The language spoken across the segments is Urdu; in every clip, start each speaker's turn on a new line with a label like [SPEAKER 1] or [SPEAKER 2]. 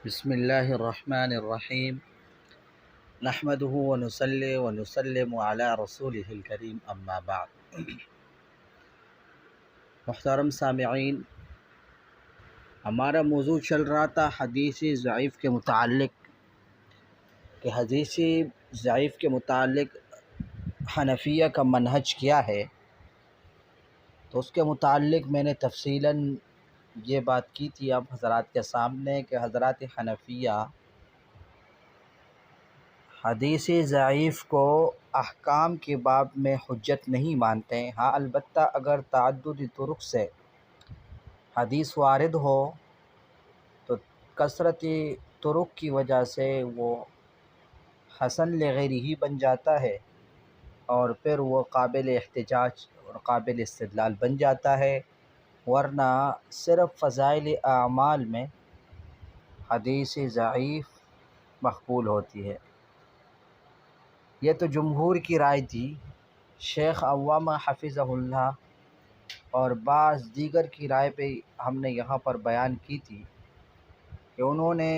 [SPEAKER 1] بسم اللہ الرحمن الرحیم نحمده ونصلی ونسلم علی رسولہ الکریم اما بعد۔ محترم سامعین، ہمارا موضوع چل رہا تھا حدیث ضعیف کے متعلق کہ حدیث ضعیف کے متعلق حنفیہ کا منہج کیا ہے۔ تو اس کے متعلق میں نے تفصیلاً یہ بات کی تھی اب حضرات کے سامنے کہ حضرات حنفیہ حدیث ضعیف کو احکام کے باب میں حجت نہیں مانتے ہیں۔ ہاں، البتہ اگر تعدد طرق سے حدیث وارد ہو تو کثرت طرق کی وجہ سے وہ حسن لغیرہ بن جاتا ہے اور پھر وہ قابل احتجاج اور قابل استدلال بن جاتا ہے، ورنہ صرف فضائل اعمال میں حدیث ضعیف مقبول ہوتی ہے۔ یہ تو جمہور کی رائے تھی۔ شیخ عوامہ حفظہ اللہ اور بعض دیگر کی رائے پہ ہم نے یہاں پر بیان کی تھی کہ انہوں نے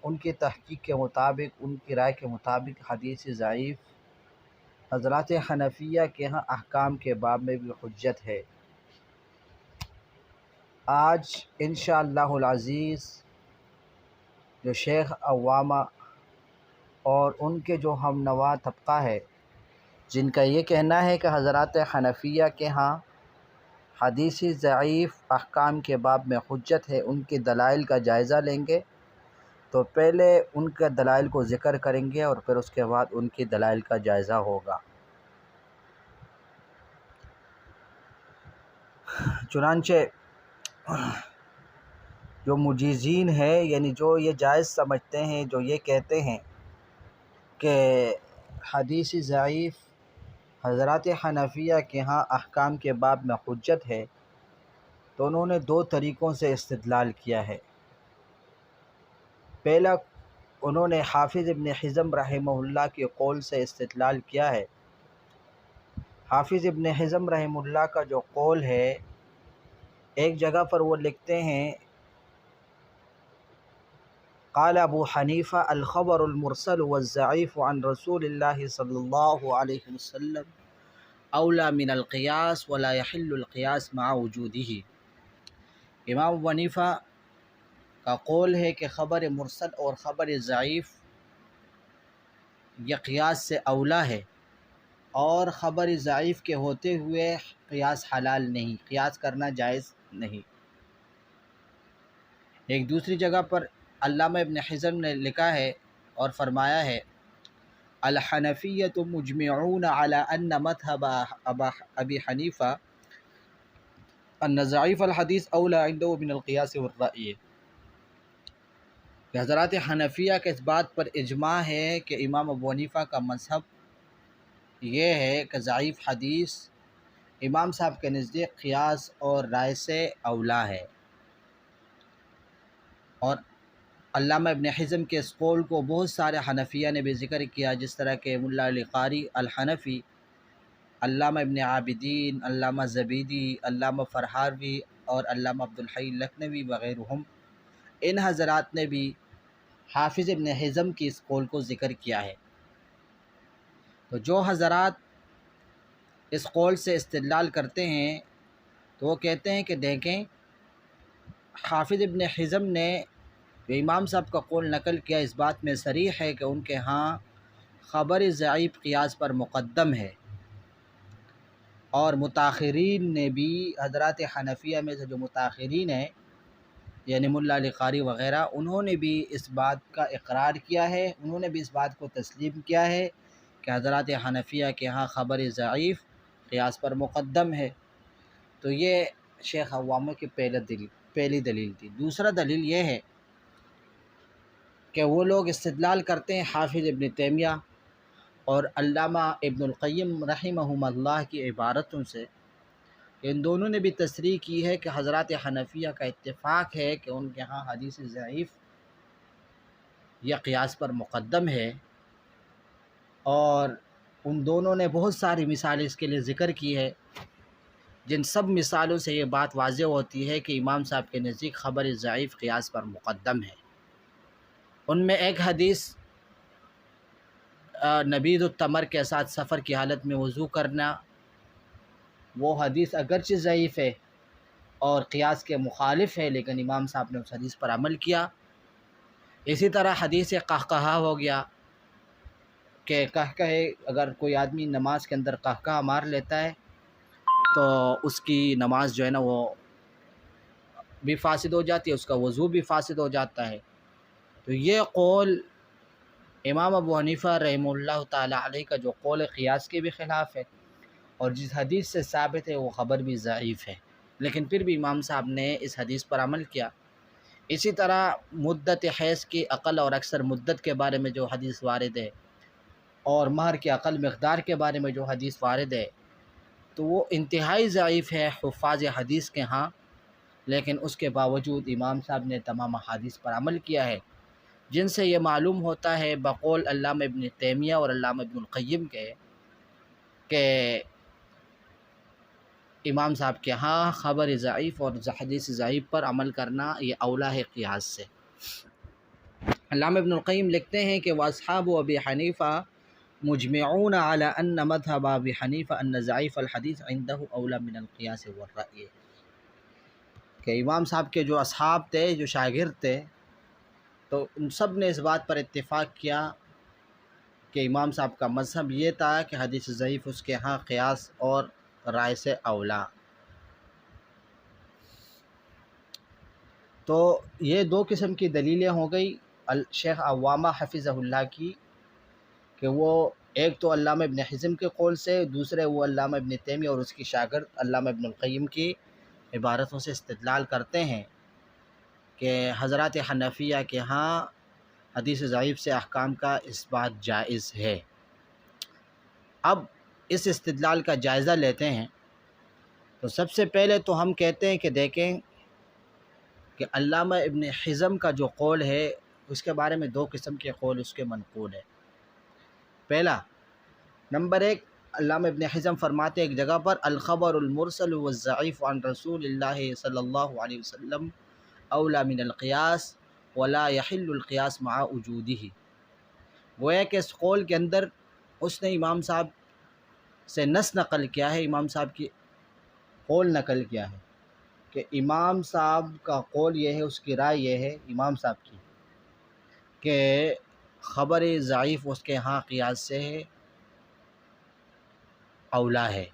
[SPEAKER 1] ان کی تحقیق کے مطابق، ان کی رائے کے مطابق حدیث ضعیف حضرات حنفیہ کے ہاں احکام کے باب میں بھی حجت ہے۔ آج انشاءاللہ العزیز جو شیخ عوامہ اور ان کے جو ہم نوا طبقہ ہے جن کا یہ کہنا ہے کہ حضرات حنفیہ کے ہاں حدیث ضعیف احکام کے باب میں حجت ہے، ان کے دلائل کا جائزہ لیں گے۔ تو پہلے ان کے دلائل کو ذکر کریں گے اور پھر اس کے بعد ان کے دلائل کا جائزہ ہوگا۔ چنانچہ جو مجیزین ہیں، یعنی جو یہ جائز سمجھتے ہیں، جو یہ کہتے ہیں کہ حدیث ضعیف حضرات حنفیہ کے ہاں احکام کے باب میں حجت ہے، تو انہوں نے دو طریقوں سے استدلال کیا ہے۔ پہلا، انہوں نے حافظ ابن حزم رحمہ اللہ کے قول سے استدلال کیا ہے۔ حافظ ابن حزم رحمہ اللہ کا جو قول ہے، ایک جگہ پر وہ لکھتے ہیں قال ابو حنیفہ الخبر المرسل والضعیف عن رسول اللہ صلی اللہ علیہ وسلم اولا من القیاس ولا يحل القیاس مع وجودہ۔ امام ابو حنیفہ کا قول ہے کہ خبر مرسل اور خبر ضعیف یہ قیاس سے اولا ہے، اور خبر ضعیف کے ہوتے ہوئے قیاس حلال نہیں، قیاس کرنا جائز نہیں۔ ایک دوسری جگہ پر علامہ ابن حزم نے لکھا ہے اور فرمایا ہے الحنفیۃ مجمعون علی ان مذہب ابی حنیفہ ان ضعیف الحدیث اولا عنده من القیاس والرأی، کہ حضرات حنفیہ کے اس بات پر اجماع ہے کہ امام ابو حنیفہ کا مذہب یہ ہے کہ ضعیف حدیث امام صاحب کے نزدیک قیاس اور رائے سے اولا ہے۔ اور علامہ ابن حزم کے اس قول کو بہت سارے حنفیہ نے بھی ذکر کیا، جس طرح کہ ملا علی قاری الحنفی، علامہ ابن عابدین، علامہ زبیدی، علامہ فرحاوی اور علامہ عبدالحی لکھنوی وغیرہم۔ ان حضرات نے بھی حافظ ابن حزم کی اس قول کو ذکر کیا ہے۔ تو جو حضرات اس قول سے استدلال کرتے ہیں تو وہ کہتے ہیں کہ دیکھیں، حافظ ابن حزم نے جو امام صاحب کا قول نقل کیا اس بات میں صریح ہے کہ ان کے ہاں خبر ضعیف قیاس پر مقدم ہے، اور متاخرین نے بھی حضرات حنفیہ میں سے جو متاخرین ہیں یعنی ملا علی قاری وغیرہ، انہوں نے بھی اس بات کا اقرار کیا ہے، انہوں نے بھی اس بات کو تسلیم کیا ہے کہ حضرات حنفیہ کے ہاں خبر ضعیف قیاس پر مقدم ہے۔ تو یہ شیخ عوامہ کی پہلی دلیل تھی۔ دوسرا دلیل یہ ہے کہ وہ لوگ استدلال کرتے ہیں حافظ ابن تیمیہ اور علامہ ابن القیم رحمہم اللہ کی عبارتوں سے، ان دونوں نے بھی تصریح کی ہے کہ حضرات حنفیہ کا اتفاق ہے کہ ان کے ہاں حدیث ضعیف یہ قیاس پر مقدم ہے، اور ان دونوں نے بہت ساری مثالیں اس کے لیے ذکر کی ہے، جن سب مثالوں سے یہ بات واضح ہوتی ہے کہ امام صاحب کے نزدیک خبر ضعیف قیاس پر مقدم ہے۔ ان میں ایک حدیث نبیذ التمر کے ساتھ سفر کی حالت میں وضو کرنا، وہ حدیث اگرچہ ضعیف ہے اور قیاس کے مخالف ہے، لیکن امام صاحب نے اس حدیث پر عمل کیا۔ اسی طرح حدیث قہقہا ہو گیا کہ قہقہے اگر کوئی آدمی نماز کے اندر قہقہا مار لیتا ہے تو اس کی نماز جو ہے نا وہ بھی فاسد ہو جاتی ہے، اس کا وضو بھی فاسد ہو جاتا ہے۔ تو یہ قول امام ابو حنیفہ رحمہ اللہ تعالیٰ علیہ کا جو قول قیاس کے بھی خلاف ہے، اور جس حدیث سے ثابت ہے وہ خبر بھی ضعیف ہے، لیکن پھر بھی امام صاحب نے اس حدیث پر عمل کیا۔ اسی طرح مدت حیض کی اقل اور اکثر مدت کے بارے میں جو حدیث وارد ہے، اور مہر کی اقل مقدار کے بارے میں جو حدیث وارد ہے، تو وہ انتہائی ضعیف ہے حفاظ حدیث کے ہاں، لیکن اس کے باوجود امام صاحب نے تمام حدیث پر عمل کیا ہے، جن سے یہ معلوم ہوتا ہے بقول علامہ ابن تیمیہ اور علامہ ابن القیم کے کہ امام صاحب کے ہاں خبر ضعیف اور حدیث ضعیف پر عمل کرنا یہ اولا ہے قیاس سے۔ علامہ ابن القیم لکھتے ہیں کہ وَأَصْحَابُ أَبِي حَنِيفَةَ مُجْمِعُونَ عَلَىٰ أَنَّ مَذْهَبَ أَبِي حَنِيفَةَ أَنَّ ضَعِيفَ الْحَدِيثِ عِندَهُ أَوْلَىٰ مِنَ الْقِيَاسِ وَالرَّأْيِ، کہ امام صاحب کے جو اصحاب تھے، جو شاگرد تھے، تو ان سب نے اس بات پر اتفاق کیا کہ امام صاحب کا مذہب یہ تھا کہ حدیث ضعیف اس کے ہاں قیاس اور رائے سے اولا۔ تو یہ دو قسم کی دلیلیں ہو گئی شیخ عوامہ حفظہ اللہ کی، کہ وہ ایک تو علامہ ابن حزم کے قول سے، دوسرے وہ علامہ ابن تیمیہ اور اس کی شاگرد علامہ ابن القیم کی عبارتوں سے استدلال کرتے ہیں کہ حضرات حنفیہ کے ہاں حدیث ضعیف سے احکام کا اثبات جائز ہے۔ اب اس استدلال کا جائزہ لیتے ہیں۔ تو سب سے پہلے تو ہم کہتے ہیں کہ دیکھیں کہ علامہ ابن حزم کا جو قول ہے اس کے بارے میں دو قسم کے قول اس کے منقول ہے۔ پہلا، نمبر ایک، علامہ ابن حزم فرماتے ایک جگہ پر الخبر المرسل والضعیف عن رسول اللہ صلی اللہ علیہ وسلم اولا من القیاس ولا يحل القیاس مع وجودہ۔ گویا کہ اس قول کے اندر اس نے امام صاحب سے نص نقل کیا ہے، امام صاحب کی قول نقل کیا ہے کہ امام صاحب کا قول یہ ہے، اس کی رائے یہ ہے امام صاحب کی کہ خبر ضعیف اس کے ہاں قیاس سے اولا ہے۔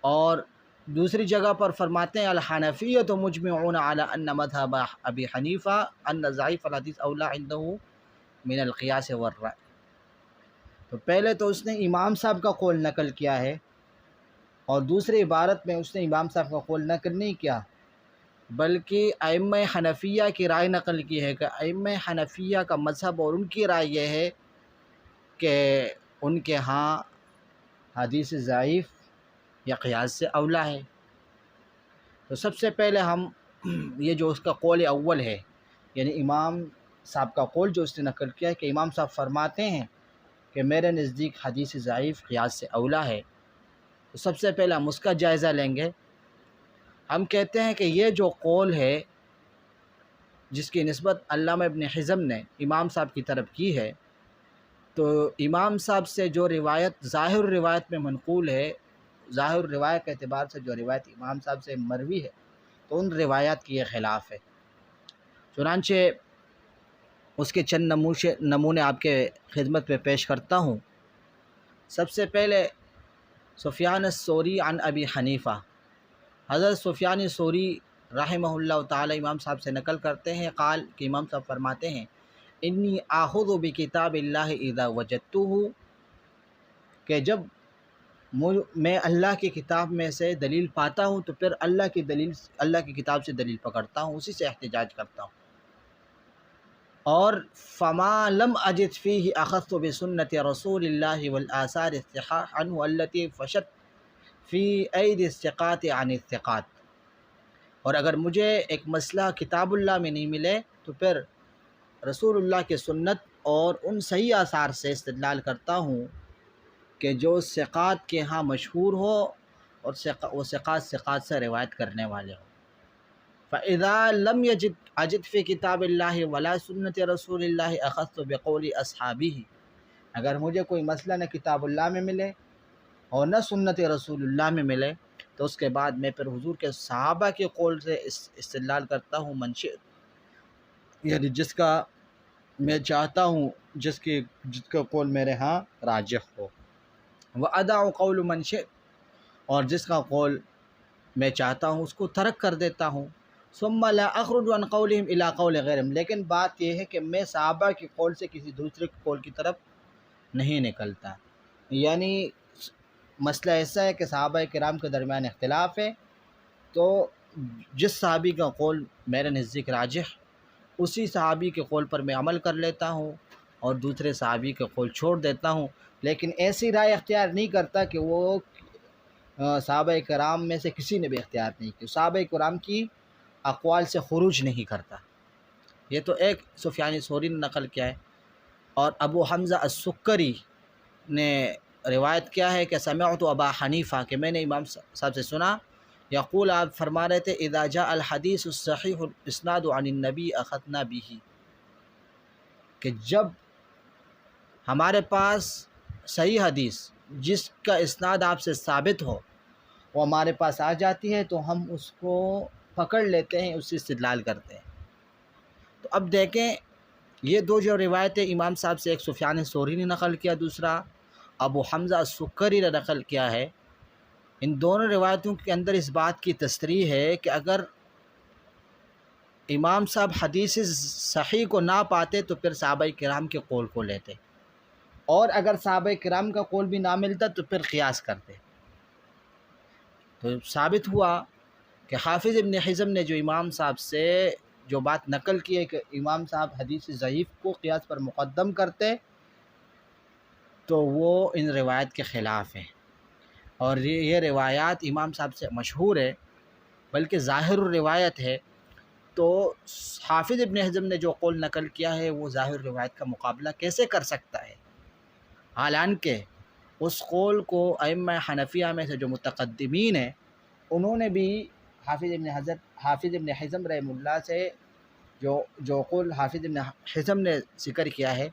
[SPEAKER 1] اور دوسری جگہ پر فرماتے ہیں الحنفیۃ مجمعون علی ان مذہب ابی حنیفہ ان ضعیف الحدیث اولا عنده من القیاس والرأی۔ تو پہلے تو اس نے امام صاحب کا قول نقل کیا ہے، اور دوسری عبارت میں اس نے امام صاحب کا قول نقل نہیں کیا بلکہ ائمہ حنفیہ کی رائے نقل کی ہے، کہ ائمہ حنفیہ کا مذہب اور ان کی رائے یہ ہے کہ ان کے ہاں حدیث ضعیف یا قیاس سے اولا ہے۔ تو سب سے پہلے ہم یہ جو اس کا قول اول ہے، یعنی امام صاحب کا قول جو اس نے نقل کیا ہے کہ امام صاحب فرماتے ہیں کہ میرے نزدیک حدیث ضعیف قیاس سے اولا ہے، تو سب سے پہلے ہم اس کا جائزہ لیں گے۔ ہم کہتے ہیں کہ یہ جو قول ہے جس کی نسبت علامہ ابن حزم نے امام صاحب کی طرف کی ہے، تو امام صاحب سے جو روایت ظاہر روایت میں منقول ہے، ظاہر روایت کے اعتبار سے جو روایت امام صاحب سے مروی ہے، تو ان روایات کی یہ خلاف ہے۔ چنانچہ اس کے چند نمونے آپ کے خدمت میں پیش کرتا ہوں۔ سب سے پہلے سفیان الثوری عن ابی حنیفہ، حضرت سفیان ثوری رحمہ اللہ تعالی امام صاحب سے نقل کرتے ہیں قال کہ امام صاحب فرماتے ہیں انی آخذ بکتاب اللہ اذا وجدتہ، کہ جب میں اللہ کی کتاب میں سے دلیل پاتا ہوں تو پھر اللہ کی کتاب سے دلیل پکڑتا ہوں، اسی سے احتجاج کرتا ہوں۔ اور فما لم اجد فیہ اخذت بسنت رسول اللہ والآثار الصحاح عنہ التي فشت فی اید الثقات عن الثقات، اور اگر مجھے ایک مسئلہ کتاب اللہ میں نہیں ملے تو پھر رسول اللہ کے سنت اور ان صحیح آثار سے استدلال کرتا ہوں کہ جو ثقات کے ہاں مشہور ہو اور وہ ثقات سے روایت کرنے والے ہوں۔ فَإِذَا لَمْ أَجِدْ فِي کتاب اللہ ولا سنت رسول اللہ اخذت بقول اصحابہ، اگر مجھے کوئی مسئلہ نہ کتاب اللہ میں ملے اور نہ سنت رسول اللہ میں ملے تو اس کے بعد میں پھر حضور کے صحابہ کے قول سے استدلال کرتا ہوں، منشئ، یعنی جس کا میں چاہتا ہوں، جس کا قول میرے ہاں راجح ہو، وَأَدَعُ قَوْلُ مَنْ شِئْتُ، اور جس کا قول میں چاہتا ہوں اس کو ترک کر دیتا ہوں، ثُمَّ لَا أَخْرُجُ عَنْ قَوْلِهِمْ إِلَىٰ قَوْلِ غَيْرِهِمْ، لیکن بات یہ ہے کہ میں صحابہ کے قول سے کسی دوسرے کے قول کی طرف نہیں نکلتا۔ یعنی مسئلہ ایسا ہے کہ صحابہ کرام کے درمیان اختلاف ہے، تو جس صحابی کا قول میرے نزدیک راجح، اسی صحابی کے قول پر میں عمل کر لیتا ہوں اور دوسرے صحابی کے قول چھوڑ دیتا ہوں، لیکن ایسی رائے اختیار نہیں کرتا کہ وہ صحابہ کرام میں سے کسی نے بھی اختیار نہیں کی، صحابہ کرام کی اقوال سے خروج نہیں کرتا۔ یہ تو ایک سفیان ثوری نے نقل کیا ہے، اور ابو حمزہ السکری نے روایت کیا ہے کہ سمعت ابا حنیفہ، کہ میں نے امام صاحب سے سنا، یقول، آپ فرما رہے تھے، اذا جاء الحدیث الصحیح الاسناد عن النبی اخذنا به، کہ جب ہمارے پاس صحیح حدیث جس کا اسناد آپ سے ثابت ہو وہ ہمارے پاس آ جاتی ہے تو ہم اس کو پکڑ لیتے ہیں، اس سے استدلال کرتے ہیں۔ تو اب دیکھیں، یہ دو جو روایتیں امام صاحب سے، ایک سفیان ثوری نے نقل کیا، دوسرا ابو حمزہ السکری نے نقل کیا ہے، ان دونوں روایتوں کے اندر اس بات کی تصریح ہے کہ اگر امام صاحب حدیث صحیح کو نہ پاتے تو پھر صحابہ کرام کے قول کو لیتے، اور اگر صحابہ کرام کا قول بھی نہ ملتا تو پھر قیاس کرتے۔ تو ثابت ہوا کہ حافظ ابن حزم نے جو امام صاحب سے جو بات نقل کی ہے کہ امام صاحب حدیث ضعیف کو قیاس پر مقدم کرتے، تو وہ ان روایت کے خلاف ہیں، اور یہ روایات امام صاحب سے مشہور ہے، بلکہ ظاہر الروایت ہے، تو حافظ ابن حزم نے جو قول نقل کیا ہے وہ ظاہر روایت کا مقابلہ کیسے کر سکتا ہے؟ حالانکہ اس قول کو ائمہ حنفیہ میں سے جو متقدمین ہیں انہوں نے بھی حافظ ابن حزم رحمہ اللہ سے جو قول حافظ ابن حزم نے ذکر کیا ہے،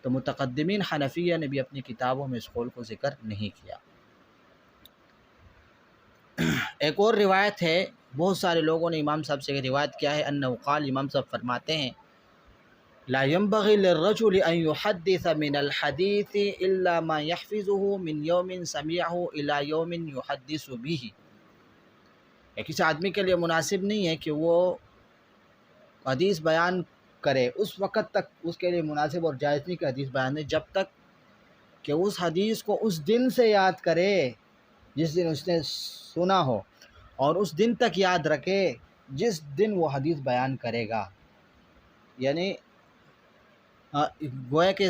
[SPEAKER 1] تو متقدمین حنفیہ نے بھی اپنی کتابوں میں اس قول کو ذکر نہیں کیا۔ ایک اور روایت ہے، بہت سارے لوگوں نے امام صاحب سے روایت کیا ہے، انہ قال، امام صاحب فرماتے ہیں، لا ينبغي للرجل ان يحدث من الحديث الا ما يحفظه من يوم سمعه الى يوم يحدث به، کہ کسی آدمی کے لیے مناسب نہیں ہے کہ وہ حدیث بیان کرے، اس وقت تک اس کے لیے مناسب اور جائز نہیں کہ حدیث بیان دے جب تک کہ اس حدیث کو اس دن سے یاد کرے جس دن اس نے سنا ہو، اور اس دن تک یاد رکھے جس دن وہ حدیث بیان کرے گا۔ یعنی گویا کہ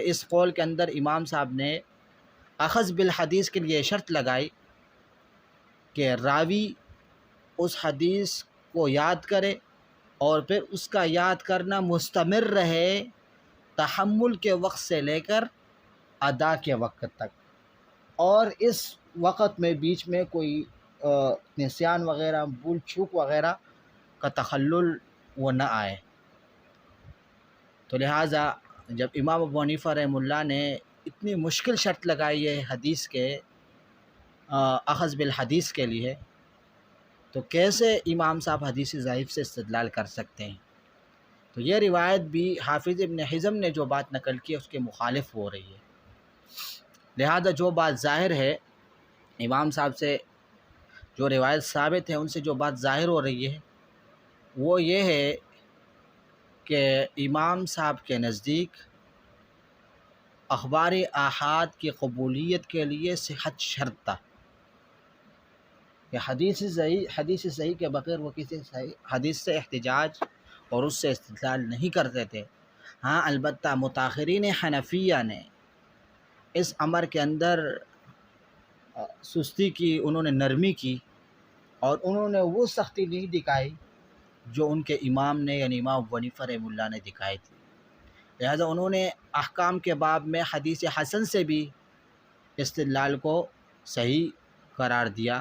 [SPEAKER 1] اس قول کے اندر امام صاحب نے اخذ بالحدیث کے لیے شرط لگائی کہ راوی اس حدیث کو یاد کرے اور پھر اس کا یاد کرنا مستمر رہے تحمل کے وقت سے لے کر ادا کے وقت تک، اور اس وقت میں بیچ میں کوئی نسیان وغیرہ، بھول چوک وغیرہ کا تخلل وہ نہ آئے۔ تو لہٰذا جب امام ابو حنیفہ رحمہ اللہ نے اتنی مشکل شرط لگائی ہے حدیث کے اخذ بالحدیث کے لیے، تو کیسے امام صاحب حدیث ضعیف سے استدلال کر سکتے ہیں؟ تو یہ روایت بھی حافظ ابن حزم نے جو بات نقل کی ہے اس کے مخالف ہو رہی ہے۔ لہذا جو بات ظاہر ہے، امام صاحب سے جو روایت ثابت ہے ان سے جو بات ظاہر ہو رہی ہے وہ یہ ہے کہ امام صاحب کے نزدیک اخبار آحاد کی قبولیت کے لیے صحت شرط تھا، کہ حدیث صحیح کے بغیر وہ کسی صحیح حدیث سے احتجاج اور اس سے استدلال نہیں کرتے تھے۔ ہاں البتہ متاخرین حنفیہ نے اس امر کے اندر سستی کی، انہوں نے نرمی کی، اور انہوں نے وہ سختی نہیں دکھائی جو ان کے امام نے، یعنی امام ابو حنیفہ رحمہ اللہ نے دکھائی تھی۔ لہذا انہوں نے احکام کے باب میں حدیث حسن سے بھی استدلال کو صحیح قرار دیا،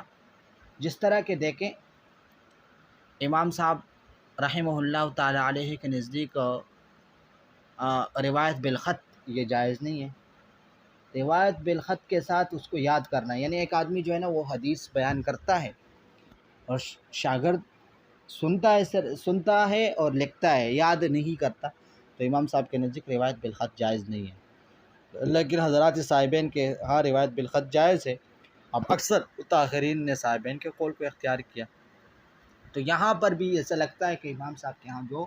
[SPEAKER 1] جس طرح کہ دیکھیں امام صاحب رحمہ اللہ تعالی علیہ کے نزدیک روایت بالخط یہ جائز نہیں ہے۔ روایت بالخط کے ساتھ اس کو یاد کرنا، یعنی ایک آدمی جو ہے نا وہ حدیث بیان کرتا ہے اور شاگرد سنتا ہے اور لکھتا ہے، یاد نہیں کرتا، تو امام صاحب کے نزدیک روایت بالخط جائز نہیں ہے۔ لیکن حضرات صاحبین کے ہاں روایت بالخط جائز ہے۔ اب اکثر متاخرین نے صاحبین کے قول کو اختیار کیا، تو یہاں پر بھی ایسا لگتا ہے کہ امام صاحب کے ہاں جو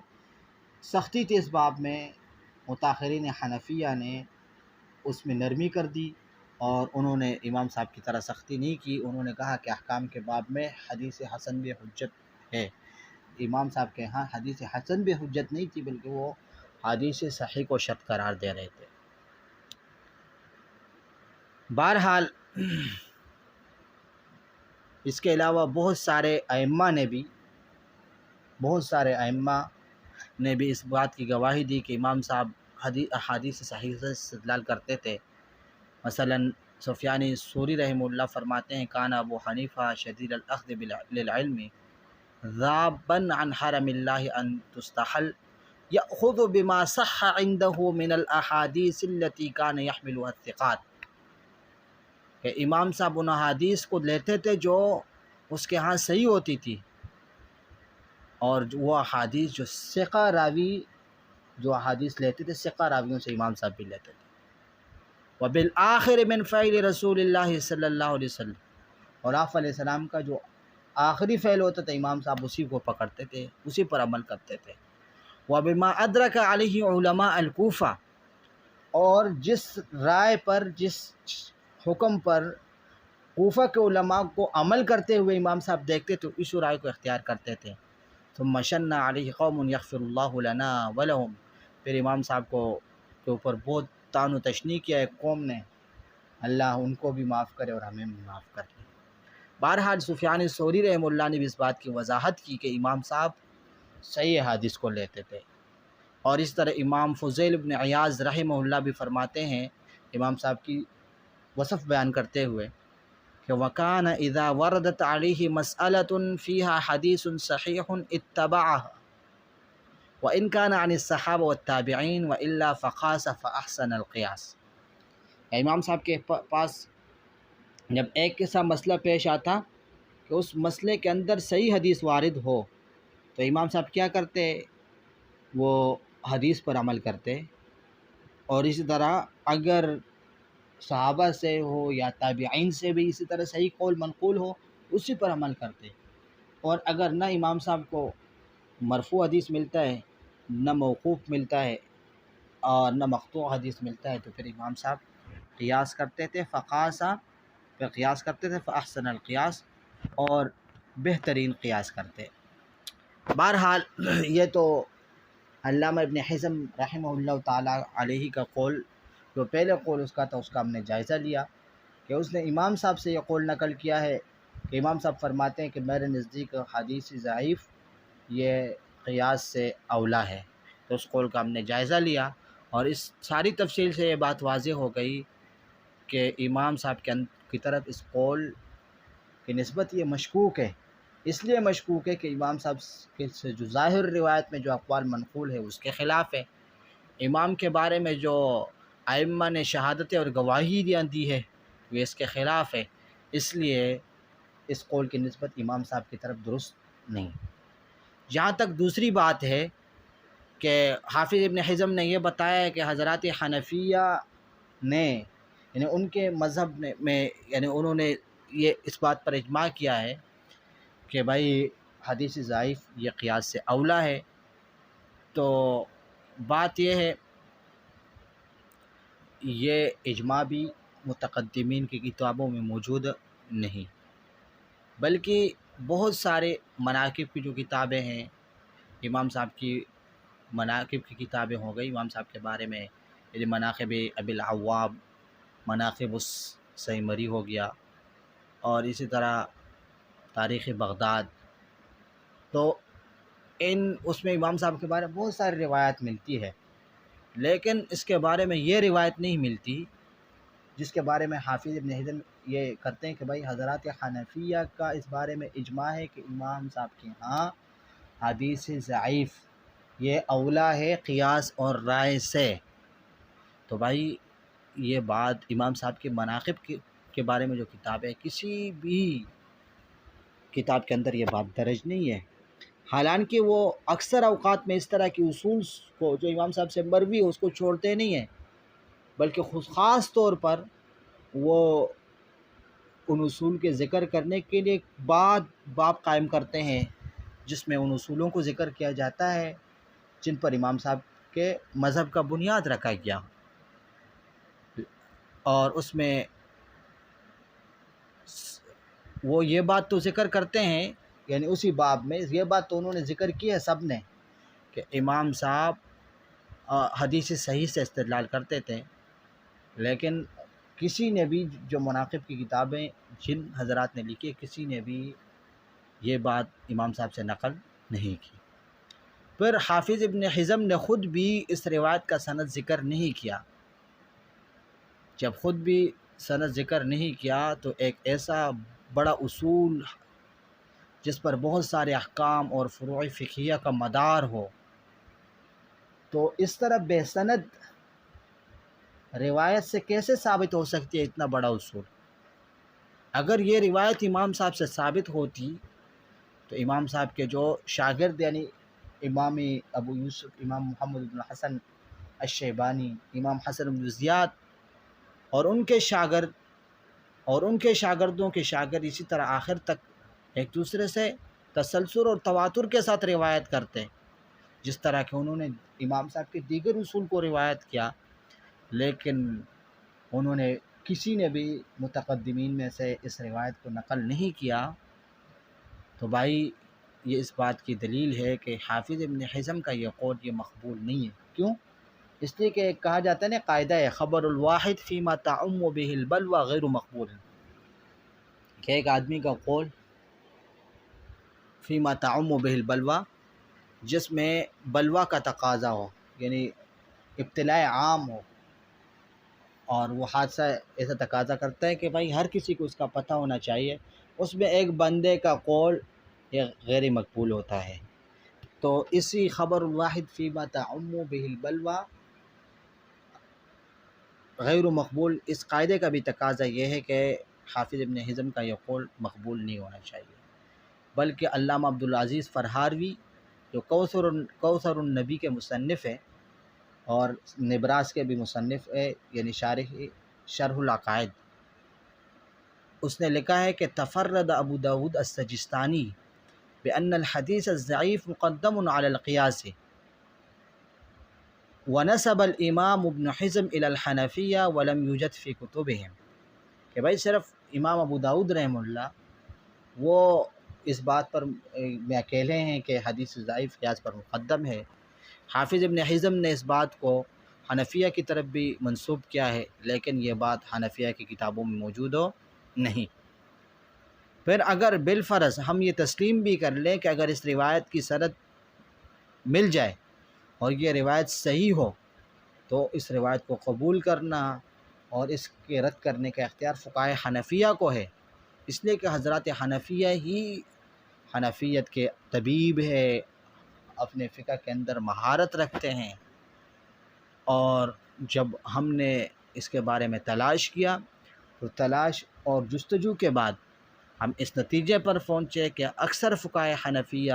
[SPEAKER 1] سختی تھی اس باب میں، متاخرین حنفیہ نے اس میں نرمی کر دی، اور انہوں نے امام صاحب کی طرح سختی نہیں کی۔ انہوں نے کہا کہ احکام کے باب میں حدیث حسن بھی حجت ہے۔ امام صاحب کے ہاں حدیث حسن بھی حجت نہیں تھی، بلکہ وہ حدیث صحیح کو شرط قرار دے رہے تھے۔ بہرحال اس کے علاوہ بہت سارے ائمہ نے بھی اس بات کی گواہی دی کہ امام صاحب احادیث صحیح سے استدلال کرتے تھے۔ مثلا سفیان ثوری رحمہ اللہ فرماتے ہیں کان ابو حنیفہ شدید الاخذ للعلم ذابا عن حرم اللہ ان تستحل یأخذ بما صح عنده من الاحادیث التي كان يحملها الثقات، کہ امام صاحب ان احادیث کو لیتے تھے جو اس کے ہاں صحیح ہوتی تھی، اور وہ احادیث جو ثقہ راوی جو احادیث لیتے تھے ثقہ راویوں سے امام صاحب بھی لیتے تھے۔ وبالآخر من فعل رسول اللہ صلی اللہ علیہ وسلم، اور آپ علیہ السلام کا جو آخری فعل ہوتا تھا امام صاحب اسی کو پکڑتے تھے، اسی پر عمل کرتے تھے۔ وبما ادرک علیہ علماء الکوفہ، اور جس رائے پر، جس حکم پر کوفہ کے علماء کو عمل کرتے ہوئے امام صاحب دیکھتے تو اس رائے کو اختیار کرتے تھے۔ ثم شن علیہ قوم یغفر اللہ لنا ولہم، پھر امام صاحب کے اوپر بہت طعن و تشنیع کیا ایک قوم نے، اللہ ان کو بھی معاف کرے اور ہمیں بھی معاف کر دے۔ بہرحال سفیان ثوری رحمہ اللہ نے بھی اس بات کی وضاحت کی کہ امام صاحب صحیح حدیث کو لیتے تھے، اور اس طرح امام فضیل بن عیاض رحمہ اللہ بھی فرماتے ہیں امام صاحب کی وصف بیان کرتے ہوئے کہ وَكَانَ إِذَا وَرَدَتْ عَلَيْهِ مَسْأَلَةٌ فِيهَا حَدِيثٌ صَحِيحٌ اتَّبَعَهَا وَإِنْ كَانَ عَنِ الصَّحَابَةِ وَالتَّابِعِينَ وَإِلَّا فَقَاسَ فَأَحْسَنَ الْقِيَاسَ۔ امام صاحب کے پاس جب ایک ایسا مسئلہ پیش آتا کہ اس مسئلے کے اندر صحیح حدیث وارد ہو، تو امام صاحب کیا کرتے، وہ حدیث پر عمل کرتے، اور اسی طرح اگر صحابہ سے ہو یا تابعین سے بھی اسی طرح صحیح قول منقول ہو اسی پر عمل کرتے، اور اگر نہ امام صاحب کو مرفوع حدیث ملتا ہے، نہ موقوف ملتا ہے، اور نہ مقطوع حدیث ملتا ہے، تو پھر امام صاحب قیاس کرتے تھے، فقاسا، پھر قیاس کرتے تھے، فاحسن القیاس، اور بہترین قیاس کرتے۔ بہرحال یہ تو علامہ ابن حزم رحمہ اللہ تعالی علیہ کا قول، جو پہلے قول اس کا تھا، اس کا ہم نے جائزہ لیا کہ اس نے امام صاحب سے یہ قول نقل کیا ہے کہ امام صاحب فرماتے ہیں کہ میرے نزدیک حدیث ضعیف یہ قیاس سے اولا ہے، تو اس قول کا ہم نے جائزہ لیا، اور اس ساری تفصیل سے یہ بات واضح ہو گئی کہ امام صاحب کی طرف اس قول کی نسبت یہ مشکوک ہے۔ اس لیے مشکوک ہے کہ امام صاحب کے سے جو ظاہر روایت میں جو اقوال منقول ہے اس کے خلاف ہے، امام کے بارے میں جو ائمہ نے شہادتیں اور گواہیاں دی ہے وہ اس کے خلاف ہے، اس لیے اس قول کی نسبت امام صاحب کی طرف درست نہیں۔ جہاں تک دوسری بات ہے کہ حافظ ابن حزم نے یہ بتایا ہے کہ حضرات حنفیہ نے، یعنی ان کے مذہب میں، یعنی انہوں نے یہ اس بات پر اجماع کیا ہے کہ بھائی حدیث ضعیف یہ قیاس سے اولا ہے، تو بات یہ ہے یہ اجماع بھی متقدمین کی کتابوں میں موجود نہیں، بلکہ بہت سارے مناقب کی جو کتابیں ہیں، امام صاحب کی مناقب کی کتابیں ہو گئی امام صاحب کے بارے میں، یعنی مناقب ابی العواب، مناقب السیمری ہو گیا، اور اسی طرح تاریخ بغداد، تو اس میں امام صاحب کے بارے میں بہت ساری روایات ملتی ہے، لیکن اس کے بارے میں یہ روایت نہیں ملتی جس کے بارے میں حافظ ابن حزم یہ کرتے ہیں کہ بھائی حضرات حنفیہ کا اس بارے میں اجماع ہے کہ امام صاحب کے ہاں حدیث ضعیف یہ اولا ہے قیاس اور رائے سے۔ تو بھائی یہ بات امام صاحب کے مناقب کے بارے میں جو کتاب ہے، کسی بھی کتاب کے اندر یہ بات درج نہیں ہے۔ حالانکہ وہ اکثر اوقات میں اس طرح کے اصول کو جو امام صاحب سے مروی ہے اس کو چھوڑتے نہیں ہیں، بلکہ خاص طور پر وہ ان اصول کے ذکر کرنے کے لیے باب قائم کرتے ہیں جس میں ان اصولوں کو ذکر کیا جاتا ہے جن پر امام صاحب کے مذہب کا بنیاد رکھا گیا، اور اس میں وہ یہ بات تو ذکر کرتے ہیں، یعنی اسی باب میں یہ بات تو انہوں نے ذکر کی ہے سب نے، کہ امام صاحب حدیث صحیح سے استدلال کرتے تھے، لیکن کسی نے بھی جو مناقب کی کتابیں جن حضرات نے لکھی، کسی نے بھی یہ بات امام صاحب سے نقل نہیں کی۔ پھر حافظ ابن حزم نے خود بھی اس روایت کا سند ذکر نہیں کیا۔ جب خود بھی سند ذکر نہیں کیا تو ایک ایسا بڑا اصول جس پر بہت سارے احکام اور فروع فقہیہ کا مدار ہو، تو اس طرح بے سند روایت سے کیسے ثابت ہو سکتی ہے اتنا بڑا اصول؟ اگر یہ روایت امام صاحب سے ثابت ہوتی تو امام صاحب کے جو شاگرد یعنی امام ابو یوسف، امام محمد بن حسن الشیبانی، امام حسن بن زیاد اور ان کے شاگرد اور ان کے شاگردوں کے شاگرد اسی طرح آخر تک ایک دوسرے سے تسلسل اور تواتر کے ساتھ روایت کرتے، جس طرح کہ انہوں نے امام صاحب کے دیگر اصول کو روایت کیا، لیکن انہوں نے کسی نے بھی متقدمین میں سے اس روایت کو نقل نہیں کیا، تو بھائی یہ اس بات کی دلیل ہے کہ حافظ ابن حزم کا یہ قول یہ مقبول نہیں ہے۔ کیوں؟ اس لیے کہ کہا جاتا ہے نا، قاعدہ ہے خبر الواحد فیما تعم به البلوى غیر مقبول، کہ ایک آدمی کا قول فیما تعم به البلوى جس میں بلوہ کا تقاضا ہو، یعنی ابتلاء عام ہو، اور وہ حادثہ ایسا تقاضا کرتا ہے کہ بھائی ہر کسی کو اس کا پتہ ہونا چاہیے، اس میں ایک بندے کا قول یہ غیر مقبول ہوتا ہے۔ تو اسی خبر الواحد فیما تعم به البلوى غیر مقبول، اس قاعدے کا بھی تقاضا یہ ہے کہ حافظ ابن حزم کا یہ قول مقبول نہیں ہونا چاہیے، بلکہ علامہ عبدالعزیز فرہاروی جو کوثر النبی کے مصنف ہے اور نبراس کے بھی مصنف ہے، یعنی شرح العقائد، اس نے لکھا ہے کہ تفرد ابو داود السجستانی بأن الحدیث الضعیف مقدم علی القیاس، ونسب الامام ابن حزم الى الحنفیہ ولم یوجد فی کتبہم، کہ بھائی صرف امام ابو داود رحمہ اللہ وہ اس بات پر میں اکیلے ہیں کہ حدیث ضعیف قیاس پر مقدم ہے، حافظ ابن حزم نے اس بات کو حنفیہ کی طرف بھی منسوب کیا ہے، لیکن یہ بات حنفیہ کی کتابوں میں موجود ہو نہیں۔ پھر اگر بالفرض ہم یہ تسلیم بھی کر لیں کہ اگر اس روایت کی سند مل جائے اور یہ روایت صحیح ہو تو اس روایت کو قبول کرنا اور اس کے رد کرنے کا اختیار فقہائے حنفیہ کو ہے، اس لیے کہ حضرات حنفیہ ہی حنفیت کے طبیب ہے، اپنے فقہ کے اندر مہارت رکھتے ہیں، اور جب ہم نے اس کے بارے میں تلاش کیا تو تلاش اور جستجو کے بعد ہم اس نتیجے پر پہنچے کہ اکثر فقہائے حنفیہ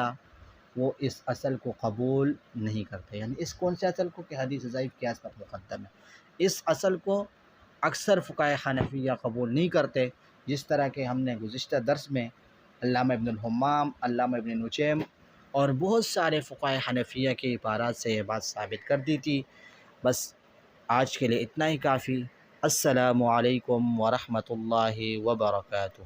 [SPEAKER 1] وہ اس اصل کو قبول نہیں کرتے، یعنی اس کون سے اصل کو کہ حدیث ضعیف قیاس پر مقدم ہے، اس اصل کو اکثر فقہائے حنفیہ قبول نہیں کرتے، جس طرح کہ ہم نے گزشتہ درس میں علامہ ابن الحمام، علامہ ابن نجیم اور بہت سارے فقہائے حنفیہ کے عبارات سے یہ بات ثابت کر دی تھی۔ بس آج کے لیے اتنا ہی کافی۔ السلام علیکم ورحمۃ اللہ وبرکاتہ۔